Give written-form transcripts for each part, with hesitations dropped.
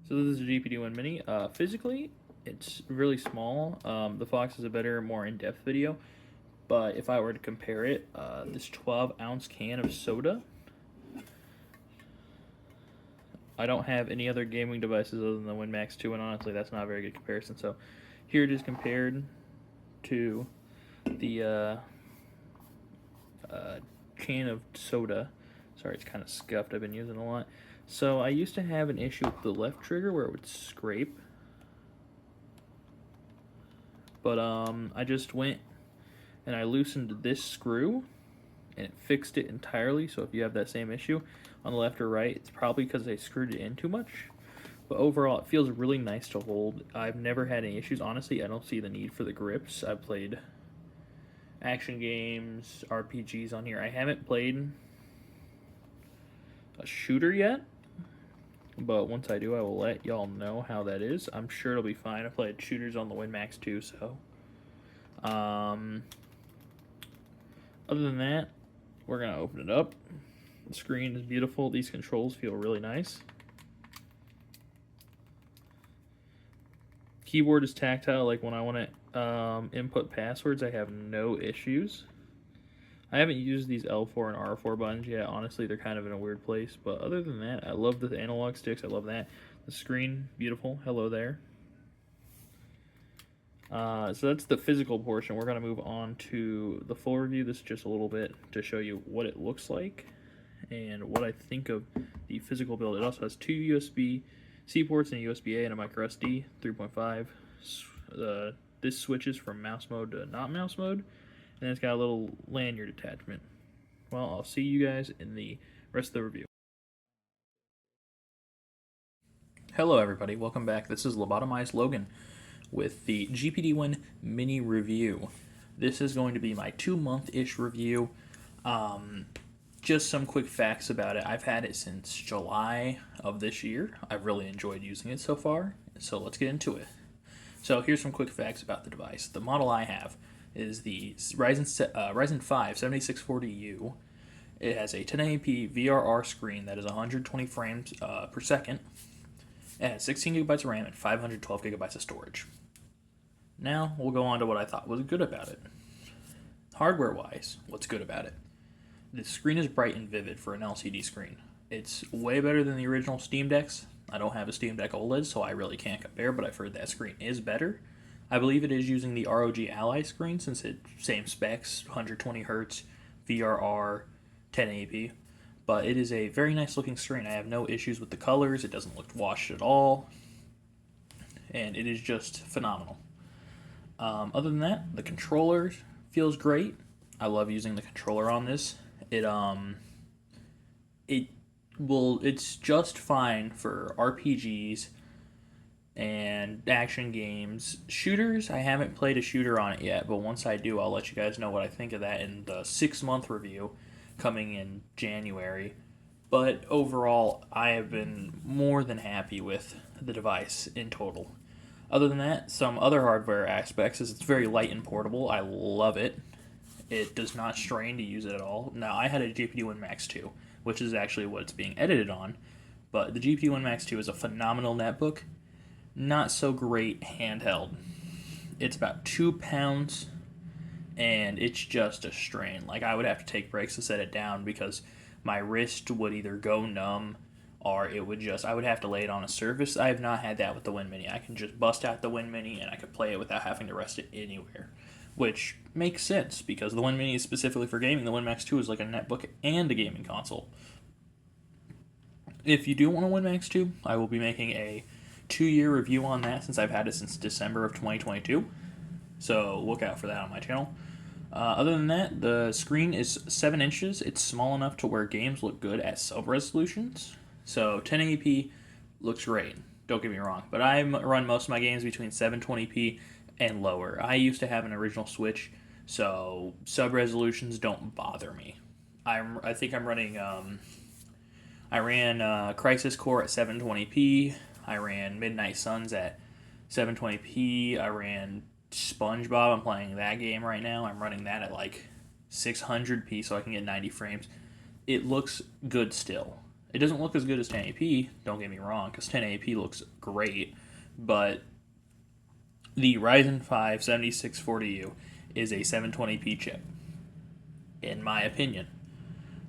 So this is a GPD WIN MINI. Physically, it's really small. The Fox is a better, more in-depth video. But if I were to compare it, this 12-ounce can of soda, I don't have any other gaming devices other than the WIN Max 2, and honestly, that's not a very good comparison. So here it is compared to the can of soda. Sorry, it's kind of scuffed. I've been using it a lot. So I used to have an issue with the left trigger where it would scrape. But I just went and I loosened this screw and it fixed it entirely. So if you have that same issue on the left or right, it's probably because they screwed it in too much. But overall, it feels really nice to hold. I've never had any issues. Honestly, I don't see the need for the grips. I've played action games, RPGs on here. I haven't played a shooter yet, but once I do, I will let y'all know how that is. I'm sure it'll be fine. I played shooters on the WIN Max 2, so. Other than that, we're going to open it up. The screen is beautiful. These controls feel really nice. Keyboard is tactile, like when I want to input passwords, I have no issues. I haven't used these L4 and R4 buttons yet. Honestly, they're kind of in a weird place. But other than that, I love the analog sticks. I love that. The screen, beautiful. Hello there. So that's the physical portion. We're going to move on to the full review. This is just a little bit to show you what it looks like and what I think of the physical build. It also has two USB-C ports and a USB-A and a micro SD 3.5. This switches from mouse mode to not mouse mode. And it's got a little lanyard attachment. Well, I'll see you guys in the rest of the review. Hello everybody, welcome back. This is Lobotomized Logan with the GPD WIN Mini review. This is going to be my 2-month-ish review. Just some quick facts about it. I've had it since July of this year. I've really enjoyed using it so far, so let's get into it. So here's some quick facts about the device. The model I have is the Ryzen 5 7640U. It has a 1080p VRR screen that is 120 frames per second. It has 16 gigabytes of RAM and 512 gigabytes of storage. Now we'll go on to what I thought was good about it. Hardware-wise, what's good about it? The screen is bright and vivid for an LCD screen. It's way better than the original Steam Decks. I don't have a Steam Deck OLED, so I really can't compare, but I've heard that screen is better. I believe it is using the ROG Ally screen since it's same specs, 120 Hz, VRR, 1080p. But it is a very nice looking screen. I have no issues with the colors. It doesn't look washed at all. And it is just phenomenal. Other than that, the controller feels great. I love using the controller on this. It's just fine for RPGs and action games. Shooters, I haven't played a shooter on it yet, but once I do, I'll let you guys know what I think of that in the 6-month review coming in January. But overall, I have been more than happy with the device in total. Other than that, some other hardware aspects is it's very light and portable. I love it. It does not strain to use it at all. Now, I had a GPD WIN Max 2, which is actually what it's being edited on, but the GPD WIN Max 2 is a phenomenal netbook. Not so great handheld. It's about 2 pounds, and it's just a strain. Like, I would have to take breaks to set it down because my wrist would either go numb or I would have to lay it on a surface. I have not had that with the WIN Mini. I can just bust out the WIN Mini and I could play it without having to rest it anywhere, which makes sense because the WIN Mini is specifically for gaming. The WIN Max 2 is like a netbook and a gaming console. If you do want a WIN Max 2, I will be making a 2-year review on that since I've had it since December of 2022. So look out for that on my channel. Other than that, the screen is 7 inches. It's small enough to where games look good at sub-resolutions. So 1080p looks great, don't get me wrong. But I run most of my games between 720p and lower. I used to have an original Switch, so sub-resolutions don't bother me. I think I'm running... I ran Crisis Core at 720p. I ran Midnight Suns at 720p. I ran SpongeBob. I'm playing that game right now. I'm running that at like 600p so I can get 90 frames. It looks good still. It doesn't look as good as 1080p, don't get me wrong, because 1080p looks great, but the Ryzen 5 7640U is a 720p chip, in my opinion.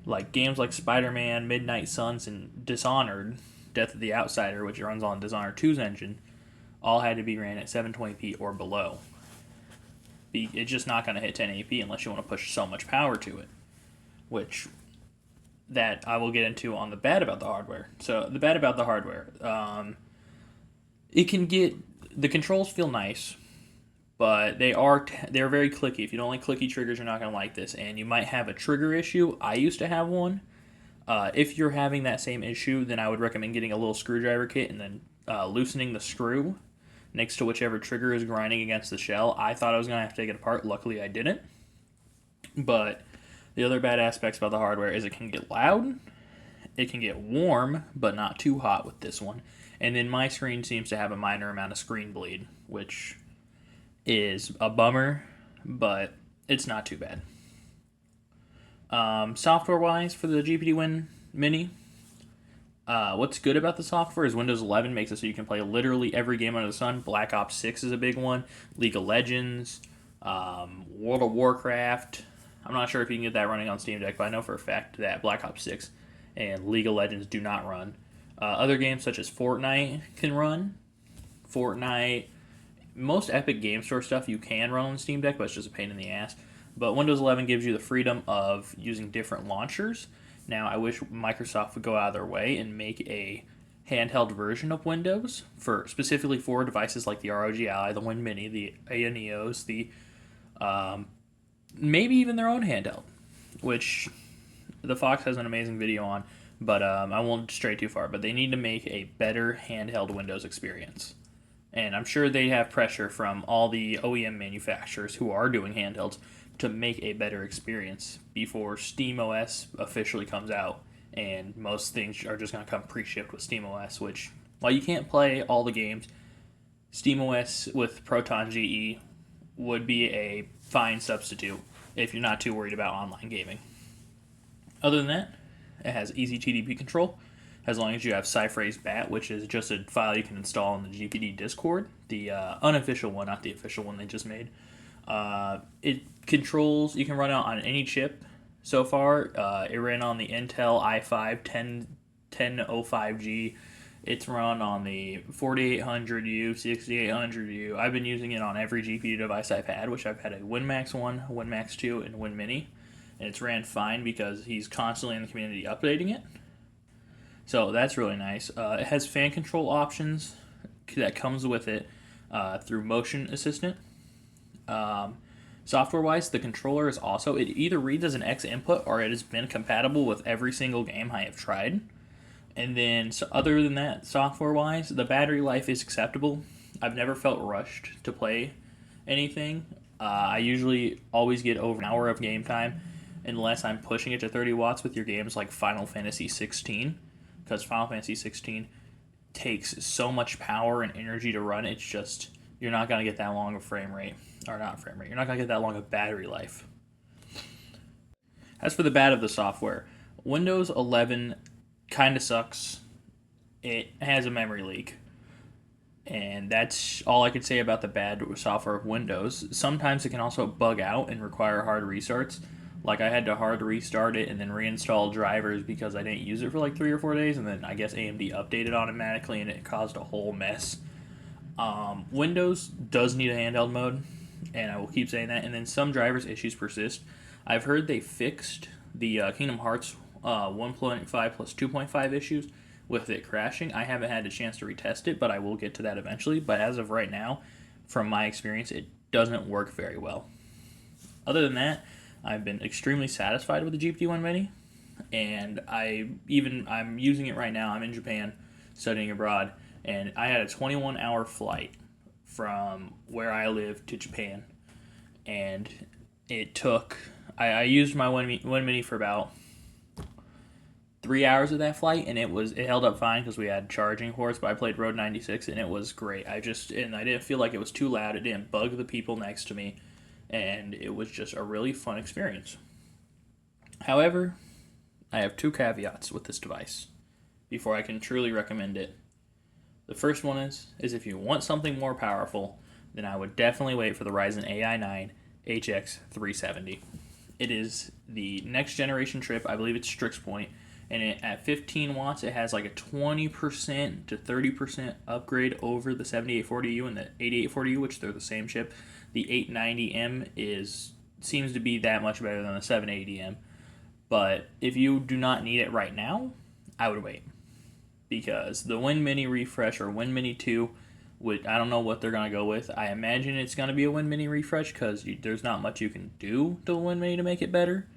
Like games like Spider-Man, Midnight Suns, and Dishonored, Death of the Outsider, which runs on Dishonored 2's engine, all had to be ran at 720p or below. It's just not going to hit 1080p unless you want to push so much power to it, which that I will get into on the bad about the hardware. So the bad about the hardware, it can get the controls feel nice, but they're very clicky. If you don't like clicky triggers, you're not gonna like this, and you might have a trigger issue. I used to have one. If you're having that same issue, then I would recommend getting a little screwdriver kit and then loosening the screw next to whichever trigger is grinding against the shell. I thought I was gonna have to take it apart. Luckily, I didn't. But the other bad aspects about the hardware is it can get loud, it can get warm, but not too hot with this one. And then my screen seems to have a minor amount of screen bleed, which is a bummer, but it's not too bad. Software-wise for the GPD WIN Mini, what's good about the software is Windows 11 makes it so you can play literally every game under the sun. Black Ops 6 is a big one. League of Legends, World of Warcraft. I'm not sure if you can get that running on Steam Deck, but I know for a fact that Black Ops 6 and League of Legends do not run. Other games such as Fortnite can run. Fortnite, most Epic Game Store stuff you can run on Steam Deck, but it's just a pain in the ass. But Windows 11 gives you the freedom of using different launchers. Now, I wish Microsoft would go out of their way and make a handheld version of Windows specifically for devices like the ROG Ally, the Win Mini, the Aeneos, the maybe even their own handheld, which the Fox has an amazing video on, but I won't stray too far. But they need to make a better handheld Windows experience. And I'm sure they have pressure from all the OEM manufacturers who are doing handhelds to make a better experience before SteamOS officially comes out. And most things are just going to come pre-shipped with SteamOS, which, while you can't play all the games, SteamOS with Proton GE would be a fine substitute if you're not too worried about online gaming. Other than that, it has easy TDP control, as long as you have Cypherase BAT, which is just a file you can install in the GPD Discord, the unofficial one, not the official one they just made. It controls, you can run it on any chip so far. It ran on the Intel i5 1005G. It's run on the 4800U, 6800U. I've been using it on every GPU device I've had, which I've had a WinMax 1, WinMax 2, and Win Mini. And it's ran fine because he's constantly in the community updating it. So that's really nice. It has fan control options that comes with it through Motion Assistant. Software-wise, the controller is also, it either reads as an X input or it has been compatible with every single game I have tried. And then, so other than that, software-wise, the battery life is acceptable. I've never felt rushed to play anything. I usually always get over an hour of game time unless I'm pushing it to 30 watts with your games like Final Fantasy 16. Because Final Fantasy 16 takes so much power and energy to run, it's just, you're not going to get that long of frame rate. Or not frame rate, you're not going to get that long of battery life. As for the bad of the software, Windows 11 kind of sucks. It has a memory leak. And that's all I could say about the bad software of Windows. Sometimes it can also bug out and require hard restarts. Like I had to hard restart it and then reinstall drivers because I didn't use it for like 3 or 4 days, and then I guess AMD updated automatically and it caused a whole mess. Windows does need a handheld mode, and I will keep saying that. And then some drivers issues persist. I've heard they fixed the Kingdom Hearts 1.5 plus 2.5 issues with it crashing. I haven't had a chance to retest it, but I will get to that eventually. But as of right now, from my experience, it doesn't work very well. Other than that, I've been extremely satisfied with the GPD WIN Mini, and I'm using it right now. I'm in Japan studying abroad, and I had a 21-hour flight from where I live to Japan, and it took, I used my Win Mini for about 3 hours of that flight, and it held up fine because we had charging ports, but I played Road 96, and it was great. I didn't feel like it was too loud, it didn't bug the people next to me, and it was just a really fun experience. However, I have two caveats with this device. before I can truly recommend it. The first one is if you want something more powerful, then I would definitely wait for the Ryzen AI 9 HX 370. It is the next generation chip. I believe it's Strix Point, and at 15 watts, it has like a 20% to 30% upgrade over the 7840U and the 8840U, which they're the same chip. The 890M seems to be that much better than the 780M. But if you do not need it right now, I would wait, because the Win Mini refresh or Win Mini 2 I don't know what they're going to go with. I imagine it's going to be a Win Mini refresh because there's not much you can do to the Win Mini to make it better.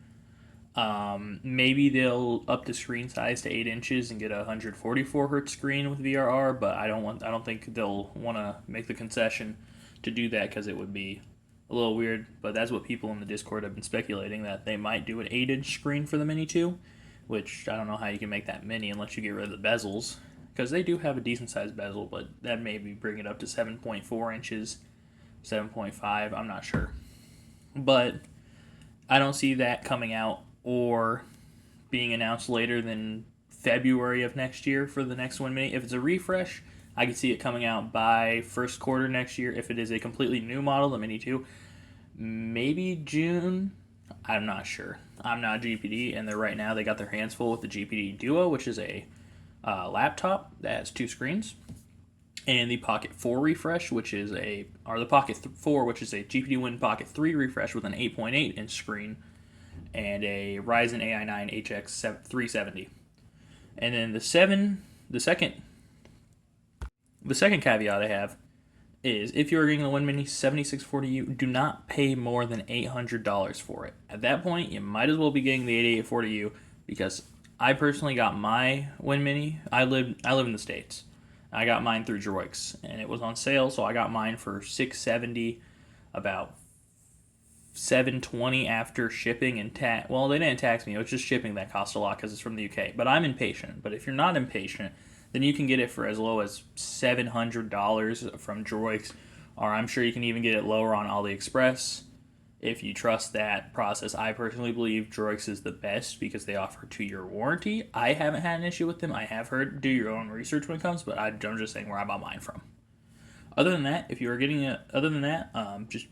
Maybe they'll up the screen size to 8 inches and get a 144 hertz screen with VRR, but I don't think they'll want to make the concession to do that because it would be a little weird. But that's what people in the Discord have been speculating, that they might do an 8-inch screen for the Mini 2, which I don't know how you can make that mini unless you get rid of the bezels, because they do have a decent sized bezel, but that maybe bring it up to 7.4 inches, 7.5, I'm not sure. But I don't see that coming out or being announced later than February of next year for the next Win Mini. If it's a refresh, I could see it coming out by first quarter next year. If it is a completely new model, the Mini 2, maybe June. I'm not sure. I'm not GPD, and right now they got their hands full with the GPD Duo, which is a laptop that has 2 screens, and the Pocket 4 refresh, the Pocket 4, which is a GPD Win Pocket 3 refresh with an 8.8 inch screen and a Ryzen AI 9 HX 370. And then the second caveat I have is, if you're getting the Win Mini 7640U, do not pay more than $800 for it. At that point, you might as well be getting the 8840U, because I personally got my Win Mini. I live in the States. I got mine through Droix, and it was on sale, so I got mine for $670, about $720 after shipping and tax. Well, they didn't tax me. It was just shipping that cost a lot because it's from the UK. But I'm impatient. But if you're not impatient, then you can get it for as low as $700 from Droix, or I'm sure you can even get it lower on AliExpress if you trust that process. I personally believe Droix is the best because they offer a 2-year warranty. I haven't had an issue with them. I have heard do your own research when it comes, but I'm just saying where I bought mine from. Other than that, if you are getting it, just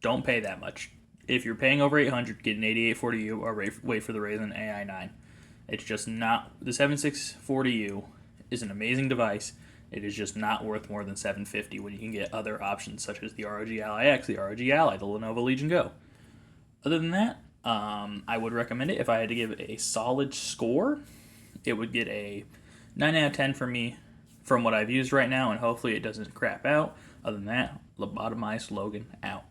don't pay that much. If you're paying over $800, get an 8840U or wait for the Ryzen AI 9. It's just not, the 7640U is an amazing device. It is just not worth more than $750 when you can get other options such as the ROG Ally X, the ROG Ally, the Lenovo Legion Go. Other than that, I would recommend it. If I had to give it a solid score, it would get a 9 out of 10 for me from what I've used right now, and hopefully it doesn't crap out. Other than that, lobotomized Logan out.